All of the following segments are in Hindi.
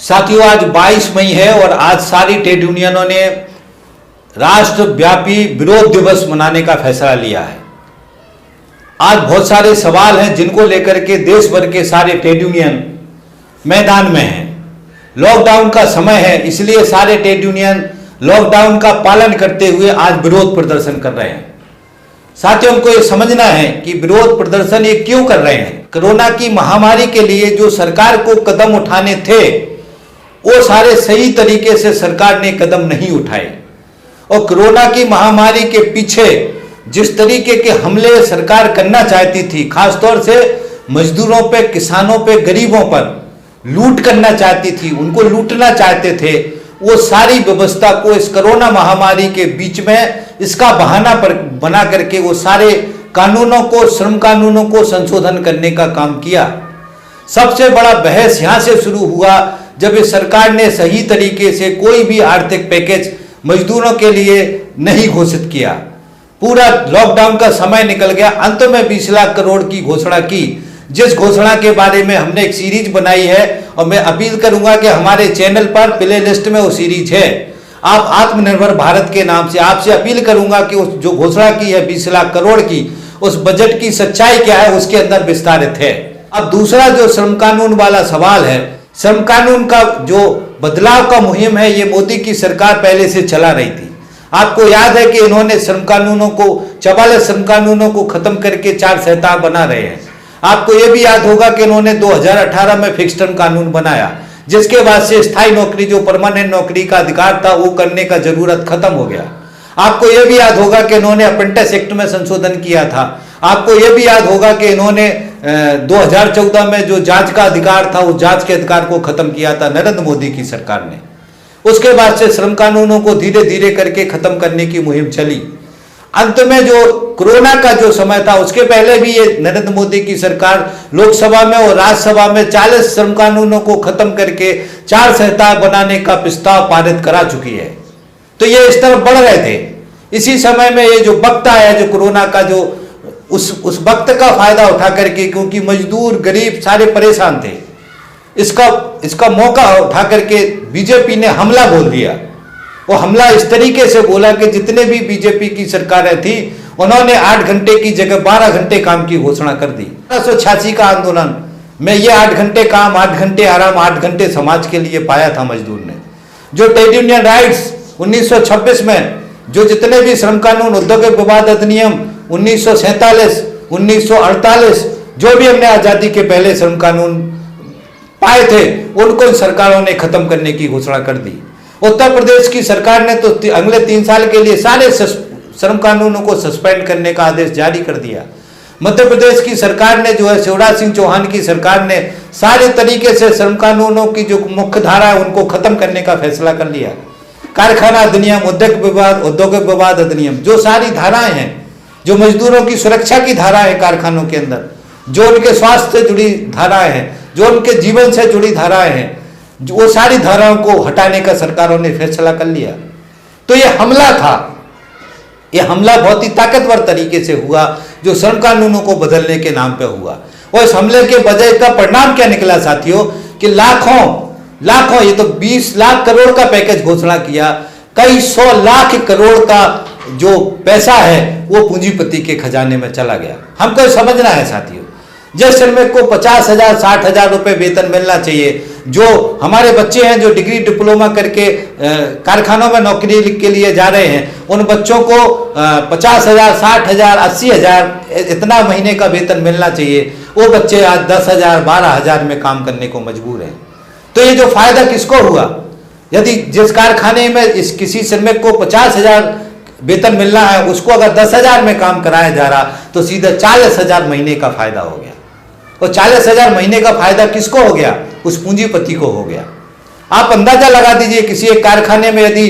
साथियों, आज 22 मई है और आज सारी ट्रेड यूनियनों ने राष्ट्रव्यापी विरोध दिवस मनाने का फैसला लिया है। आज बहुत सारे सवाल हैं जिनको लेकर के देश भर के सारे ट्रेड यूनियन मैदान में हैं। लॉकडाउन का समय है, इसलिए सारे ट्रेड यूनियन लॉकडाउन का पालन करते हुए आज विरोध प्रदर्शन कर रहे हैं। साथियों, हमको ये समझना है कि विरोध प्रदर्शन ये क्यों कर रहे हैं। कोरोना की महामारी के लिए जो सरकार को कदम उठाने थे वो सारे सही तरीके से सरकार ने कदम नहीं उठाए और कोरोना की महामारी के पीछे जिस तरीके के हमले सरकार करना चाहती थी, खासतौर से मजदूरों पे, किसानों पे, गरीबों पर लूट करना चाहती थी, उनको लूटना चाहते थे, वो सारी व्यवस्था को इस कोरोना महामारी के बीच में इसका बहाना पर बना करके वो सारे कानूनों को, श्रम कानूनों को संशोधन करने का काम किया। सबसे बड़ा बहस यहां से शुरू हुआ जब इस सरकार ने सही तरीके से कोई भी आर्थिक पैकेज मजदूरों के लिए नहीं घोषित किया। पूरा लॉकडाउन का समय निकल गया, अंत में 20 लाख करोड़ की घोषणा की, जिस घोषणा के बारे में हमने एक सीरीज बनाई है और मैं अपील करूंगा कि हमारे चैनल पर प्ले लिस्ट में वो सीरीज है। आप आत्मनिर्भर भारत के नाम से आपसे अपील करूंगा कि उस जो घोषणा की है 20 लाख करोड़ की, उस बजट की सच्चाई क्या है उसके अंदर विस्तारित है। अब दूसरा जो श्रम कानून वाला सवाल है, श्रम कानून का जो बदलाव का मुहिम है ये मोदी की सरकार पहले से चला रही थी। आपको याद है कि इन्होंने श्रम कानूनों को, 44 श्रम कानूनों को खत्म करके 4 संहिता बना रहे हैं। आपको यह भी याद होगा कि इन्होंने 2018 में फिक्स टर्म कानून बनाया, जिसके बाद से स्थायी नौकरी, जो परमानेंट नौकरी का अधिकार था, वो करने का जरूरत खत्म हो गया। आपको यह भी याद होगा कि इन्होंने अप्रेंटिस एक्ट में संशोधन किया था। आपको यह भी याद होगा कि इन्होंने 2014 में जो जांच का अधिकार था, उस जांच के अधिकार को खत्म किया था नरेंद्र मोदी की सरकार ने। उसके बाद से श्रम कानूनों को धीरे धीरे करके खत्म करने की मुहिम चली। अंत में जो कोरोना का जो समय था, उसके पहले भी ये नरेंद्र मोदी की सरकार लोकसभा में और राज्यसभा में 40 श्रम कानूनों को खत्म करके 4 संहिता बनाने का प्रस्ताव पारित करा चुकी है। तो ये इस तरफ बढ़ रहे थे। इसी समय में ये जो वक्त आया, जो कोरोना का जो उस वक्त का फायदा उठा करके, क्योंकि मजदूर, गरीब सारे परेशान थे, इसका मौका उठा करके बीजेपी ने हमला बोल दिया। वो हमला इस तरीके से बोला कि जितने भी बीजेपी की सरकारें थी उन्होंने 8 घंटे की जगह 12 घंटे काम की घोषणा कर दी। 1986 का आंदोलन में ये 8 घंटे काम, 8 घंटे आराम, 8 घंटे समाज के लिए पाया था मजदूर ने। जो ट्रेड यूनियन राइट्स 1926 में, जो जितने भी श्रम कानून, औद्योगिक विवाद अधिनियम 1947, 1948, जो भी हमने आजादी के पहले श्रम कानून पाए थे, उनको इन सरकारों ने खत्म करने की घोषणा कर दी। उत्तर प्रदेश की सरकार ने तो अगले 3 साल के लिए सारे श्रम कानूनों को सस्पेंड करने का आदेश जारी कर दिया। मध्य प्रदेश की सरकार ने, जो है शिवराज सिंह चौहान की सरकार ने, सारे तरीके से श्रम कानूनों की जो मुख्य धारा है उनको खत्म करने का फैसला कर लिया। कारखाना अधिनियम, औद्योगिक विवाद अधिनियम, जो सारी धाराएं हैं, जो मजदूरों की सुरक्षा की धारा है कारखानों के अंदर, जो उनके स्वास्थ्य से जुड़ी धाराएं हैं, जो उनके जीवन से जुड़ी धाराएं हैं, वो सारी धाराओं को हटाने का सरकारों ने फैसला कर लिया। तो ये हमला था, ये हमला बहुत ही ताकतवर तरीके से हुआ, जो श्रम कानूनों को बदलने के नाम पे हुआ। और इस हमले के वजह का परिणाम क्या निकला साथियों, कि लाखों, ये तो 20 लाख करोड़ का पैकेज घोषणा किया, कई 100 लाख करोड़ का जो पैसा है वो पूंजीपति के खजाने में चला गया। हमको समझना है साथियों, जिस श्रमिक को 50,000, 60,000 रुपए वेतन मिलना चाहिए, जो हमारे बच्चे हैं जो डिग्री डिप्लोमा करके कारखानों में नौकरी के लिए जा रहे हैं, उन बच्चों को 50,000, 60,000, 80,000 इतना महीने का वेतन मिलना चाहिए। वो बच्चे आज 10,000, 12,000 में काम करने को मजबूर हैं। तो ये जो फायदा किसको हुआ, यदि जिस कारखाने में इस किसी श्रमिक को 50,000 वेतन मिलना है, उसको अगर 10,000 में काम कराया जा रहा, तो सीधा 40,000 महीने का फायदा हो गया। और 40,000 महीने का फायदा किसको हो गया, उस पूंजीपति को हो गया। आप अंदाजा लगा दीजिए, किसी एक कारखाने में यदि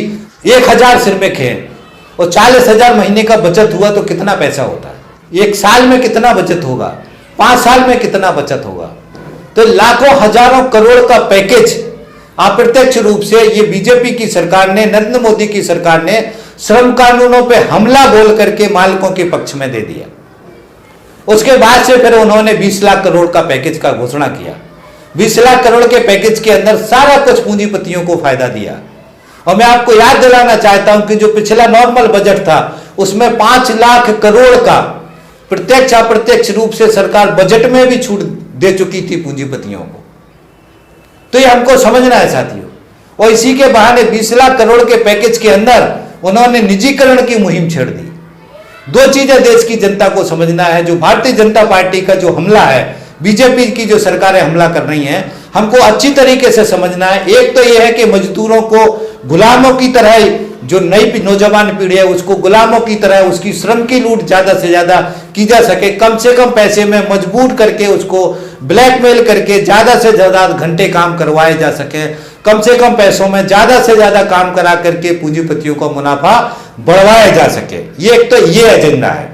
1,000 श्रमिक हैं और 40,000 महीने का बचत हुआ तो कितना पैसा होता है। 1 साल में कितना बचत होगा, 5 साल में कितना बचत होगा। तो लाखों हजारों करोड़ का पैकेज अप्रत्यक्ष रूप से ये बीजेपी की सरकार ने, नरेंद्र मोदी की सरकार ने श्रम कानूनों पे हमला बोल करके मालिकों के पक्ष में दे दिया। उसके बाद से फिर उन्होंने 20 लाख करोड़ का पैकेज का घोषणा किया। 20 लाख करोड़ के पैकेज के अंदर सारा कुछ पूंजीपतियों को फायदा दिया। और मैं आपको याद दिलाना चाहता हूं कि जो पिछला नॉर्मल बजट था उसमें 5 लाख करोड़ का प्रत्यक्ष अप्रत्यक्ष रूप से सरकार बजट में भी छूट दे चुकी थी पूंजीपतियों को। तो ये हमको समझना है साथियों। और इसी के बहाने 20 लाख करोड़ के पैकेज के अंदर उन्होंने निजीकरण की मुहिम छेड़ दी। दो चीजें देश की जनता को समझना है। जो भारतीय जनता पार्टी का जो हमला है, बीजेपी की जो सरकारें हमला कर रही हैं, हमको अच्छी तरीके से समझना है। एक तो यह है कि मजदूरों को गुलामों की तरह, जो नई नौजवान पीढ़ी है उसको गुलामों की तरह उसकी श्रम की लूट ज्यादा से ज्यादा की जा सके, कम से कम पैसे में मजबूर करके उसको ब्लैकमेल करके ज्यादा से ज्यादा घंटे काम करवाए जा सके, कम से कम पैसों में ज्यादा से ज्यादा काम करा करके पूंजीपतियों का मुनाफा बढ़वाया जा सके। ये एक तो ये एजेंडा है।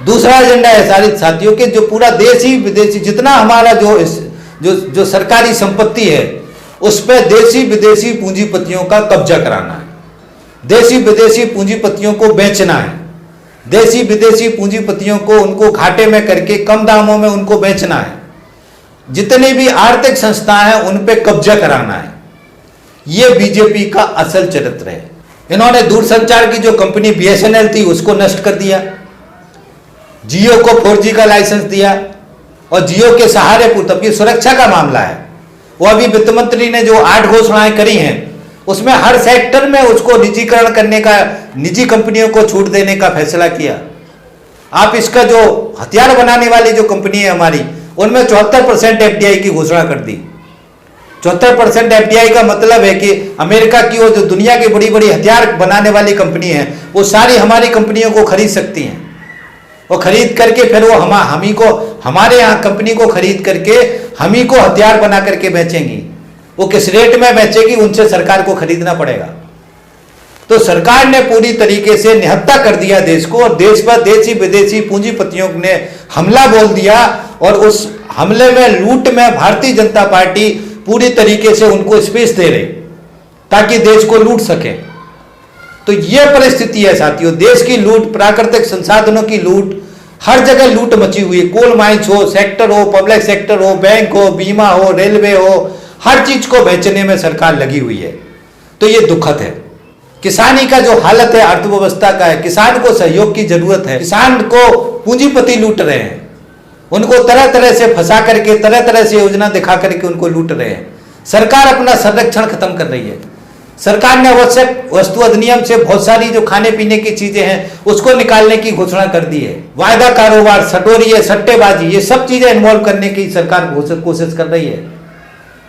दूसरा एजेंडा है सारे साथियों के, जो पूरा देशी विदेशी जितना हमारा जो सरकारी संपत्ति है उस पर देशी विदेशी पूंजीपतियों का कब्जा कराना है। देशी विदेशी पूंजीपतियों को बेचना है। देशी विदेशी पूंजीपतियों को उनको घाटे में करके कम दामों में उनको बेचना है। जितनी भी आर्थिक संस्थाएं हैं उन पे कब्जा कराना है। यह बीजेपी का असल चरित्र है। इन्होंने दूरसंचार की जो कंपनी BSNL थी उसको नष्ट कर दिया, जियो को 4G का लाइसेंस दिया और जियो के सहारे तब ये सुरक्षा का मामला है। वो अभी वित्त मंत्री ने जो 8 घोषणाएं करी हैं उसमें हर सेक्टर में उसको निजीकरण करने का, निजी कंपनियों को छूट देने का फैसला किया। आप इसका जो हथियार बनाने वाली जो कंपनी है हमारी, उनमें 74% FDI की घोषणा कर दी। 74% FDI का मतलब है कि अमेरिका की वो जो दुनिया की बड़ी बड़ी हथियार बनाने वाली कंपनी है वो सारी हमारी कंपनियों को खरीद सकती हैं। वो खरीद करके फिर वो हमी को, हमारे यहाँ कंपनी को खरीद करके हमी को हथियार बना करके बेचेंगी। वो किस रेट में बेचेगी उनसे सरकार को खरीदना पड़ेगा। तो सरकार ने पूरी तरीके से निहत्था कर दिया देश को, और देश पर देशी विदेशी पूंजीपतियों ने हमला बोल दिया, और उस हमले में लूट में भारतीय जनता पार्टी पूरी तरीके से उनको स्पेस दे रही ताकि देश को लूट सके। तो यह परिस्थिति है साथियों। देश की लूट, प्राकृतिक संसाधनों की लूट, हर जगह लूट मची हुई है। कोल माइंस हो, सेक्टर हो, पब्लिक सेक्टर हो, बैंक हो, बीमा हो, रेलवे हो, हर चीज को बेचने में सरकार लगी हुई है। तो यह दुखद है। किसानी का जो हालत है अर्थव्यवस्था का है, किसान को सहयोग की जरूरत है। किसान को पूंजीपति लूट रहे हैं, उनको तरह तरह से फंसा करके, तरह तरह से योजना दिखा करके उनको लूट रहे हैं। सरकार अपना संरक्षण खत्म कर रही है। सरकार ने आवश्यक वस्तु अधिनियम से बहुत सारी जो खाने पीने की चीजें हैं उसको निकालने की घोषणा कर दी है। वायदा कारोबार, सटोरी है, सट्टेबाजी, ये सब चीजें इन्वॉल्व करने की सरकार कोशिश कर रही है।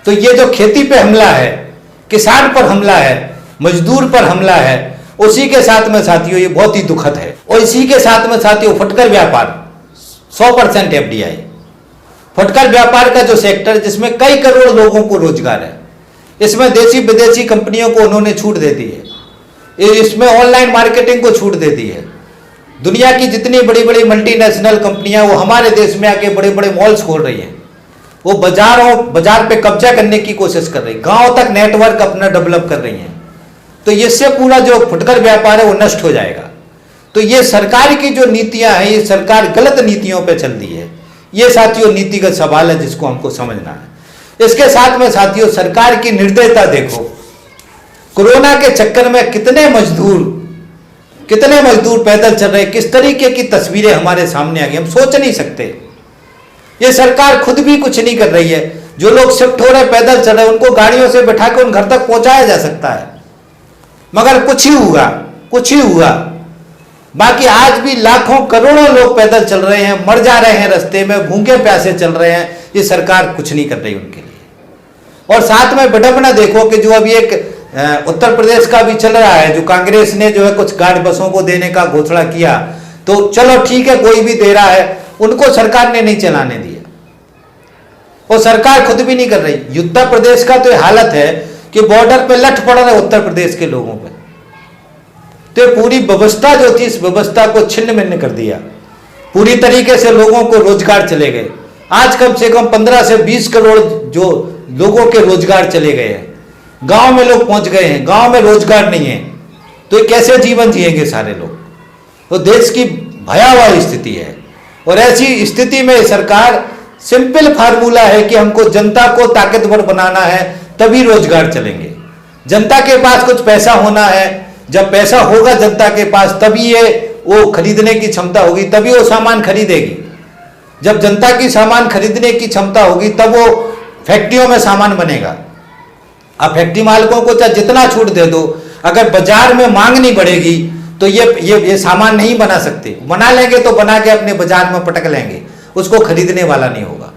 तो ये जो खेती पे हमला है, किसान पर हमला है, मजदूर पर हमला है, उसी के साथ में साथियों ये बहुत ही दुखद है। और इसी के साथ में साथियों फुटकर व्यापार, 100% FDI, फुटकर व्यापार का जो सेक्टर जिसमें कई करोड़ लोगों को रोजगार है, इसमें देशी विदेशी कंपनियों को उन्होंने छूट दे दी है। इसमें ऑनलाइन मार्केटिंग को छूट दे दी है। दुनिया की जितनी बड़ी बड़ी मल्टीनेशनल कंपनियां वो हमारे देश में आके बड़े बड़े मॉल्स खोल रही हैं। वो बाजार पे कब्जा करने की कोशिश कर रही है, गांव तक नेटवर्क अपना डेवलप कर रही हैं। तो इससे पूरा जो फुटकर व्यापार है वो नष्ट हो जाएगा। तो ये सरकार की जो नीतियां हैं, ये सरकार गलत नीतियों पे चल रही है। ये साथियों नीतिगत सवाल है जिसको हमको समझना है। इसके साथ में साथियों सरकार की निर्दयता देखो। कोरोना के चक्कर में कितने मजदूर पैदल चल रहे, किस तरीके की तस्वीरें हमारे सामने आ गई, हम सोच नहीं सकते। ये सरकार खुद भी कुछ नहीं कर रही है। जो लोग शिफ्ट हो रहे, पैदल चल रहे, उनको गाड़ियों से बैठा कर उन घर तक पहुंचाया जा सकता है, मगर कुछ ही हुआ। बाकी आज भी लाखों करोड़ों लोग पैदल चल रहे हैं, मर जा रहे हैं रास्ते में, भूखे प्यासे चल रहे हैं। ये सरकार कुछ नहीं कर रही उनके लिए। और साथ में विडंबना देखो कि जो अभी एक उत्तर प्रदेश का भी चल रहा है, जो कांग्रेस ने जो है कुछ गार्ड बसों को देने का घोषणा किया, तो चलो ठीक है कोई भी दे रहा है, उनको सरकार ने नहीं चलाने दिया, और सरकार खुद भी नहीं कर रही। उत्तर प्रदेश का तो हालत है कि बॉर्डर पे लठ पड़ रहे उत्तर प्रदेश के लोगों पे। तो पूरी व्यवस्था जो थी, इस व्यवस्था को छिन्न भिन्न कर दिया। पूरी तरीके से लोगों को रोजगार चले गए। आज कम से कम 15 से 20 करोड़ जो लोगों के रोजगार चले गए हैं। गांव में लोग पहुंच गए हैं, गांव में रोजगार नहीं है, तो ये कैसे जीवन जिएंगे सारे लोग। तो देश की भयावह स्थिति है, और ऐसी स्थिति में सरकार सिंपल फार्मूला है कि हमको जनता को ताकतवर बनाना है, तभी रोजगार चलेंगे। जनता के पास कुछ पैसा होना है, जब पैसा होगा जनता के पास तभी ये वो खरीदने की क्षमता होगी, तभी वो सामान खरीदेगी। जब जनता की सामान खरीदने की क्षमता होगी तब वो फैक्ट्रियों में सामान बनेगा। अब फैक्ट्री मालिकों को चाहे जितना छूट दे दो, अगर बाजार में मांग नहीं बढ़ेगी तो ये सामान नहीं बना सकते। बना लेंगे तो बना के अपने बाजार में पटक लेंगे, उसको खरीदने वाला नहीं होगा।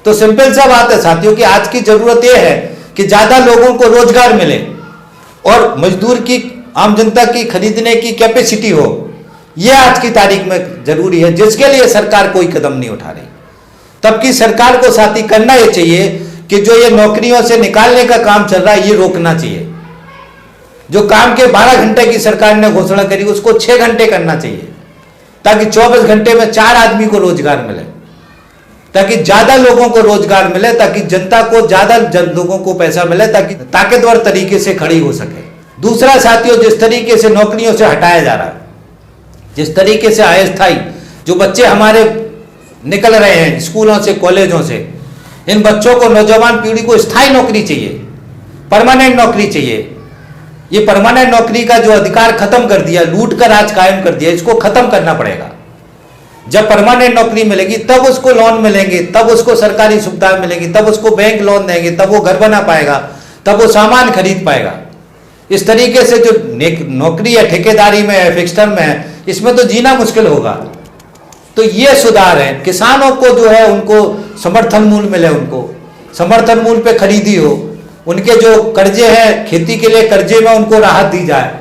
तो सिंपल सा बात है साथियों कि आज की जरूरत यह है कि ज्यादा लोगों को रोजगार मिले और मजदूर की, आम जनता की खरीदने की कैपेसिटी हो। यह आज की तारीख में जरूरी है, जिसके लिए सरकार कोई कदम नहीं उठा रही। तब की सरकार को साथी करना यह चाहिए कि जो ये नौकरियों से निकालने का काम चल रहा है ये रोकना चाहिए। जो काम के 12 घंटे की सरकार ने घोषणा करी उसको 6 घंटे करना चाहिए, ताकि 24 घंटे में 4 आदमी को रोजगार मिले, ताकि ज्यादा लोगों को रोजगार मिले, ताकि जनता को ज्यादा लोगों को पैसा मिले, ताकि ताकतवर तरीके से खड़ी हो सके। दूसरा साथियों, जिस तरीके से नौकरियों से हटाया जा रहा है, जिस तरीके से अस्थायी जो बच्चे हमारे निकल रहे हैं स्कूलों से, कॉलेजों से, इन बच्चों को, नौजवान पीढ़ी को स्थायी नौकरी चाहिए, परमानेंट नौकरी चाहिए। ये परमानेंट नौकरी का जो अधिकार खत्म कर दिया, लूट कर राज कायम कर दिया, इसको खत्म करना पड़ेगा। जब परमानेंट नौकरी मिलेगी तब उसको लोन मिलेंगे, तब उसको सरकारी सुविधाएं मिलेंगी, तब उसको बैंक लोन देंगे, तब वो घर बना पाएगा, तब वो सामान खरीद पाएगा। इस तरीके से जो नौकरी है, ठेकेदारी में है, फिक्स टर्म में है, इसमें तो जीना मुश्किल होगा। तो ये सुधार है। किसानों को जो है उनको समर्थन मूल्य मिले, उनको समर्थन मूल्य पे खरीदी हो, उनके जो कर्जे हैं खेती के लिए कर्जे में उनको राहत दी जाए।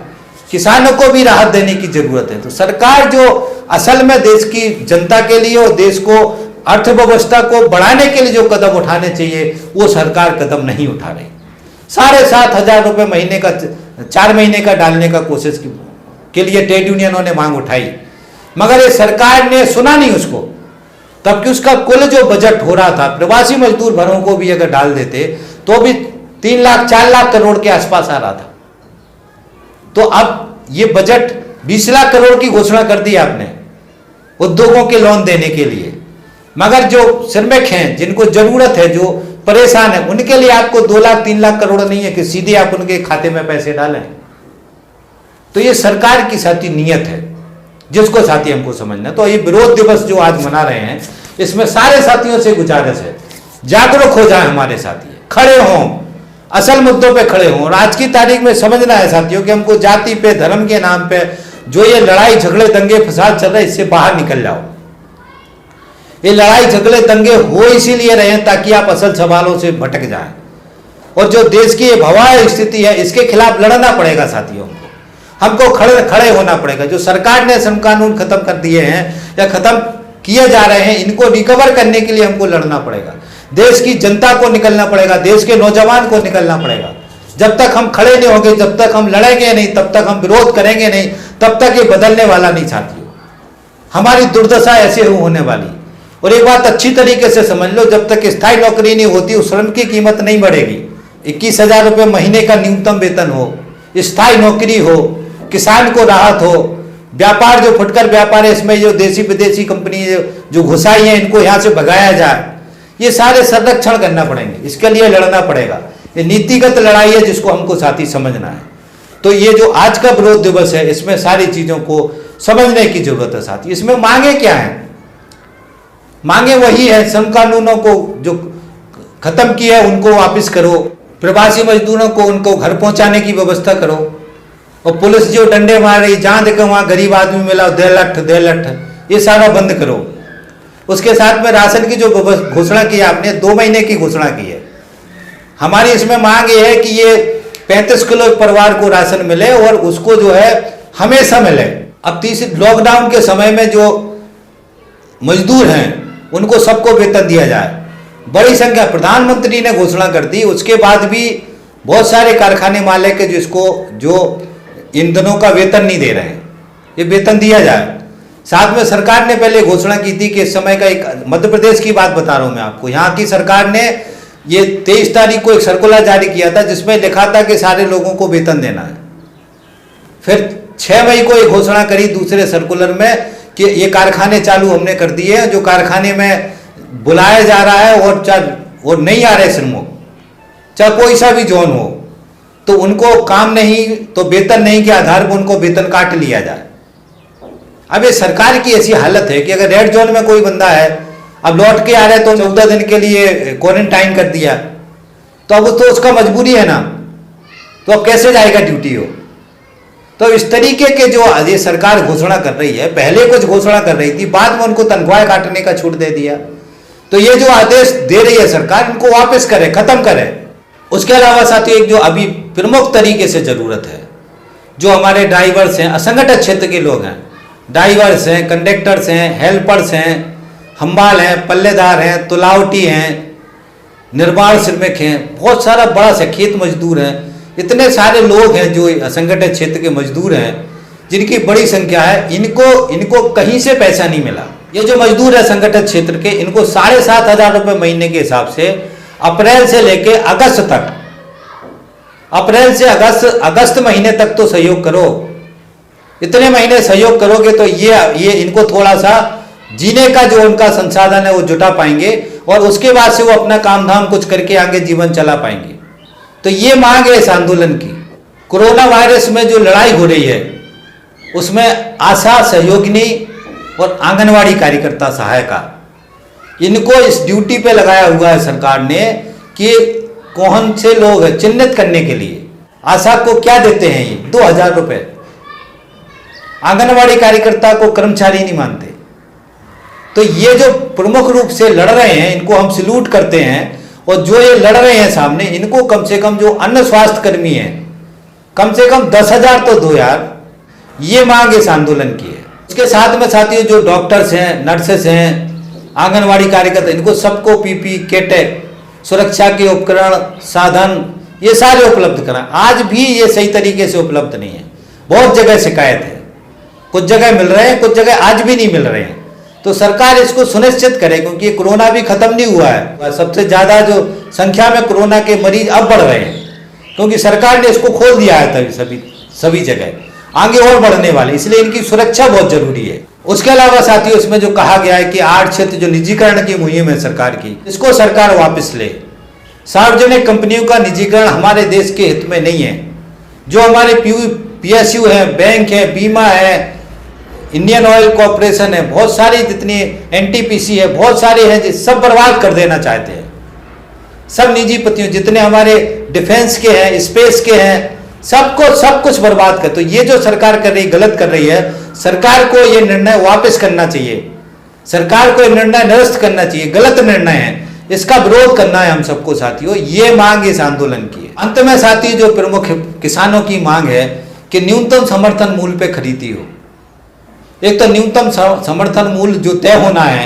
किसानों को भी राहत देने की जरूरत है। तो सरकार जो असल में देश की जनता के लिए और देश को, अर्थव्यवस्था को बढ़ाने के लिए जो कदम उठाने चाहिए वो सरकार कदम नहीं उठा रही। 7,500 रुपये महीने का, 4 महीने का डालने का कोशिश के लिए ट्रेड यूनियनों ने मांग उठाई, मगर ये सरकार ने सुना नहीं उसको। तब कि उसका कुल जो बजट हो रहा था, प्रवासी मजदूर भरों को भी अगर डाल देते तो भी 3 लाख 4 लाख करोड़ के आसपास आ रहा था। तो अब ये बजट 20 लाख करोड़ की घोषणा कर दी आपने उद्योगों के लोन देने के लिए, मगर जो श्रमिक हैं, जिनको जरूरत है, जो परेशान है, उनके लिए आपको 2 लाख 3 लाख करोड़ नहीं है कि सीधे आप उनके खाते में पैसे डालें। तो ये सरकार की साथी नीयत है, जिसको साथी हमको समझना। तो ये विरोध दिवस जो आज मना रहे हैं, इसमें सारे साथियों से गुजारिश है, जागरूक हो जाए हमारे साथी, खड़े हों, असल मुद्दों पे खड़े हों। और आज की तारीख में समझना है साथियों कि हमको जाति पे, धर्म के नाम पे जो ये लड़ाई झगड़े दंगे फसाद चल रहे हैं, इससे बाहर निकल जाओ। ये लड़ाई झगड़े दंगे हो इसीलिए रहे हैं ताकि आप असल सवालों से भटक जाएं। और जो देश की भयावह स्थिति है, इसके खिलाफ लड़ना पड़ेगा साथियों को, हमको खड़े होना पड़ेगा। जो सरकार ने श्रम कानून खत्म कर दिए हैं या खत्म किए जा रहे हैं, इनको रिकवर करने के लिए हमको लड़ना पड़ेगा। देश की जनता को निकलना पड़ेगा, देश के नौजवान को निकलना पड़ेगा। जब तक हम खड़े नहीं होंगे, जब तक हम लड़ेंगे नहीं, तब तक हम विरोध करेंगे नहीं, तब तक ये बदलने वाला नहीं साथियों। हमारी दुर्दशा ऐसे होने वाली। और एक बात अच्छी तरीके से समझ लो, जब तक स्थायी नौकरी नहीं होती उस श्रम की कीमत नहीं बढ़ेगी। 21,000 रुपये महीने का न्यूनतम वेतन हो, स्थायी नौकरी हो, किसान को राहत हो, व्यापार जो फुटकर व्यापार है इसमें जो देसी विदेशी कंपनी जो घुसाई है इनको यहाँ से भगाया जाए, ये सारे संरक्षण करना पड़ेंगे। इसके लिए लड़ना पड़ेगा। ये नीतिगत लड़ाई है जिसको हमको साथी समझना है। तो ये जो आज का विरोध दिवस है, इसमें सारी चीजों को समझने की जरूरत है साथी। इसमें मांगे क्या है? मांगे वही है, श्रम कानूनों को जो खत्म किया है उनको वापस करो, प्रवासी मजदूरों को उनको घर पहुंचाने की व्यवस्था करो, और पुलिस जो डंडे मार रही, जहां देखो वहां गरीब आदमी मिला दे लठ, ये सारा बंद करो। उसके साथ में राशन की जो घोषणा की आपने, 2 महीने की घोषणा की है। हमारी इसमें मांग ये है कि ये 35 किलो परिवार को राशन मिले और उसको जो है हमेशा मिले। अब तीसरी, लॉकडाउन के समय में जो मजदूर हैं उनको सबको वेतन दिया जाए। बड़ी संख्या, प्रधानमंत्री ने घोषणा कर दी, उसके बाद भी बहुत सारे कारखाने मालिक के जिसको जो ईंधनों का वेतन नहीं दे रहे हैं, ये वेतन दिया जाए। साथ में सरकार ने पहले घोषणा की थी कि इस समय का, एक मध्य प्रदेश की बात बता रहा हूं मैं आपको, यहाँ की सरकार ने ये 23 तारीख को एक सर्कुलर जारी किया था जिसमें लिखा था कि सारे लोगों को वेतन देना है। फिर 6 मई को एक घोषणा करी दूसरे सर्कुलर में कि ये कारखाने चालू हमने कर दिए हैं, जो कारखाने में बुलाया जा रहा है और चाहे वो नहीं आ रहे श्रमिक, चाहे कोई सा भी जोन हो, तो उनको काम नहीं तो वेतन नहीं के आधार पर उनको वेतन काट लिया जाए। अब ये सरकार की ऐसी हालत है कि अगर रेड जोन में कोई बंदा है, अब लौट के आ रहे तो 14 दिन के लिए क्वारंटाइन कर दिया, तो अब तो उसका मजबूरी है ना, तो अब कैसे जाएगा ड्यूटी हो। तो इस तरीके के जो ये सरकार घोषणा कर रही है, पहले कुछ घोषणा कर रही थी, बाद में उनको तनख्वाह काटने का छूट दे दिया। तो ये जो आदेश दे रही है सरकार, इनको वापस करे, खत्म करे। उसके अलावा साथियों एक जो अभी प्रमुख तरीके से जरूरत है, जो हमारे ड्राइवर्स हैं, असंगठित क्षेत्र के लोग हैं, ड्राइवर्स हैं, कंडक्टर्स हैं, हेल्पर्स हैं, हम्बाल हैं, पल्लेदार हैं, तुलावटी हैं, निर्माण श्रमिक हैं, बहुत सारा बड़ा सा खेत मजदूर हैं, इतने सारे लोग हैं जो असंगठित क्षेत्र के मजदूर हैं, जिनकी बड़ी संख्या है। इनको कहीं से पैसा नहीं मिला। ये जो मजदूर है संगठित क्षेत्र के, इनको 7,500 रुपये महीने के हिसाब से अप्रैल से लेके अगस्त तक, अप्रैल से अगस्त महीने तक तो सहयोग करो। इतने महीने सहयोग करोगे तो ये इनको थोड़ा सा जीने का जो उनका संसाधन है वो जुटा पाएंगे, और उसके बाद से वो अपना काम धाम कुछ करके आगे जीवन चला पाएंगे। तो ये मांग है इस आंदोलन की। कोरोना वायरस में जो लड़ाई हो रही है, उसमें आशा सहयोगिनी और आंगनवाड़ी कार्यकर्ता सहायिका, इनको इस ड्यूटी पे लगाया हुआ है सरकार ने कि कौन से लोग हैं चिन्हित करने के लिए। आशा को क्या देते हैं ये 2,000 रुपये, आंगनवाड़ी कार्यकर्ता को कर्मचारी नहीं मानते। तो ये जो प्रमुख रूप से लड़ रहे हैं, इनको हम सैल्यूट करते हैं। और जो ये लड़ रहे हैं सामने, इनको कम से कम जो अन्य स्वास्थ्य कर्मी हैं, कम से कम 10,000 तो दो यार। ये मांग इस आंदोलन की है। उसके साथ में साथियों जो डॉक्टर्स हैं, नर्सेस हैं, आंगनवाड़ी कार्यकर्ता, इनको सबको पीपी किट, सुरक्षा के उपकरण, साधन, ये सारे उपलब्ध कराएं। आज भी ये सही तरीके से उपलब्ध नहीं है, बहुत जगह शिकायत है। कुछ जगह मिल रहे हैं, कुछ जगह आज भी नहीं मिल रहे हैं। तो सरकार इसको सुनिश्चित करे, क्योंकि कोरोना भी खत्म नहीं हुआ है। सबसे ज्यादा जो संख्या में कोरोना के मरीज अब बढ़ रहे हैं, क्योंकि सरकार ने इसको खोल दिया है तभी सभी जगह, आगे और बढ़ने वाले, इसलिए इनकी सुरक्षा बहुत जरूरी है। उसके अलावा साथियों इसमें जो कहा गया है कि 8 क्षेत्र जो निजीकरण की मुहिम है सरकार की, इसको सरकार वापस ले। सार्वजनिक कंपनियों का निजीकरण हमारे देश के हित में नहीं है। जो हमारे PSU है, बैंक है, बीमा है, इंडियन ऑयल कॉर्पोरेशन है, बहुत सारी जितनी NTPC है, बहुत सारे हैं, सब बर्बाद कर देना चाहते हैं। सब निजीपतियों, जितने हमारे डिफेंस के हैं, स्पेस के हैं, सबको सब कुछ बर्बाद कर। तो ये जो सरकार कर रही, गलत कर रही है। सरकार को ये निर्णय वापस करना चाहिए, सरकार को ये निर्णय निरस्त करना चाहिए, गलत निर्णय है, इसका विरोध करना है हम सबको साथियों। ये मांग इस आंदोलन की है। अंत में साथियों जो प्रमुख किसानों की मांग है कि न्यूनतम समर्थन मूल्य पे खरीदी हो। एक तो न्यूनतम समर्थन मूल्य जो तय होना है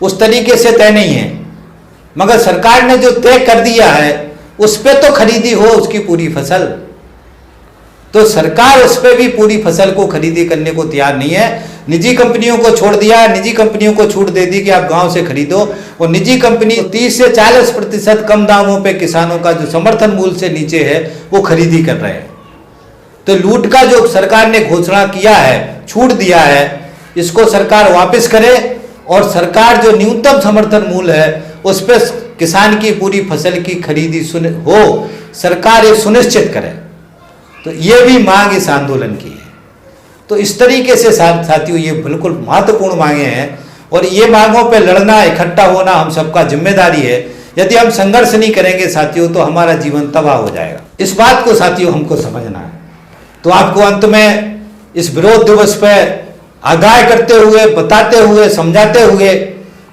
उस तरीके से तय नहीं है, मगर सरकार ने जो तय कर दिया है उस पर तो खरीदी हो उसकी पूरी फसल। तो सरकार उस पर भी पूरी फसल को खरीदी करने को तैयार नहीं है। निजी कंपनियों को छोड़ दिया, निजी कंपनियों को छूट दे दी कि आप गांव से खरीदो, और निजी कंपनी 30 से 40% कम दामों पे किसानों का जो समर्थन मूल्य से नीचे है वो खरीदी कर रहे हैं। तो लूट का जो सरकार ने घोषणा किया है, छूट दिया है, इसको सरकार वापस करे, और सरकार जो न्यूनतम समर्थन मूल्य है उस पर किसान की पूरी फसल की खरीदी हो, सरकार ये सुनिश्चित करे। तो ये भी मांग इस आंदोलन की है। तो इस तरीके से साथियों ये बिल्कुल महत्वपूर्ण मांगे हैं, और ये मांगों पे लड़ना, इकट्ठा होना हम सबका जिम्मेदारी है। यदि हम संघर्ष नहीं करेंगे साथियों तो हमारा जीवन तबाह हो जाएगा। इस बात को साथियों हमको समझना है। तो आपको अंत में इस विरोध दिवस पर आगाह करते हुए, बताते हुए, समझाते हुए,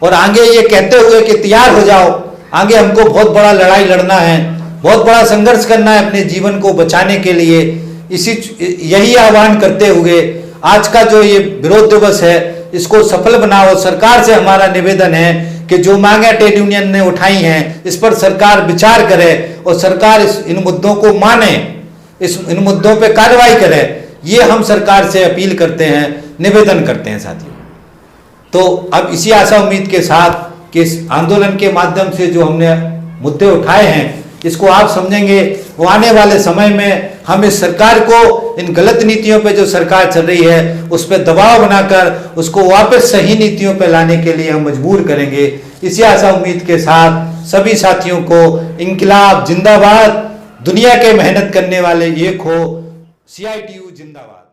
और आगे ये कहते हुए कि तैयार हो जाओ, आगे हमको बहुत बड़ा लड़ाई लड़ना है, बहुत बड़ा संघर्ष करना है अपने जीवन को बचाने के लिए, यही आह्वान करते हुए आज का जो ये विरोध दिवस है इसको सफल बनाओ। सरकार से हमारा निवेदन है कि जो मांगे ट्रेड यूनियन ने उठाई हैं इस पर सरकार विचार करे, और सरकार इन मुद्दों को माने, इन मुद्दों पे कार्रवाई करे। ये हम सरकार से अपील करते हैं, निवेदन करते हैं साथियों। तो अब इसी आशा उम्मीद के साथ कि इस आंदोलन के माध्यम से जो हमने मुद्दे उठाए हैं इसको आप समझेंगे, वो आने वाले समय में हम इस सरकार को इन गलत नीतियों पे जो सरकार चल रही है उस पर दबाव बनाकर उसको वापस सही नीतियों पे लाने के लिए हम मजबूर करेंगे। इसी आशा उम्मीद के साथ सभी साथियों को इंकलाब जिंदाबाद, दुनिया के मेहनत करने वाले एक हो, CITU जिंदाबाद।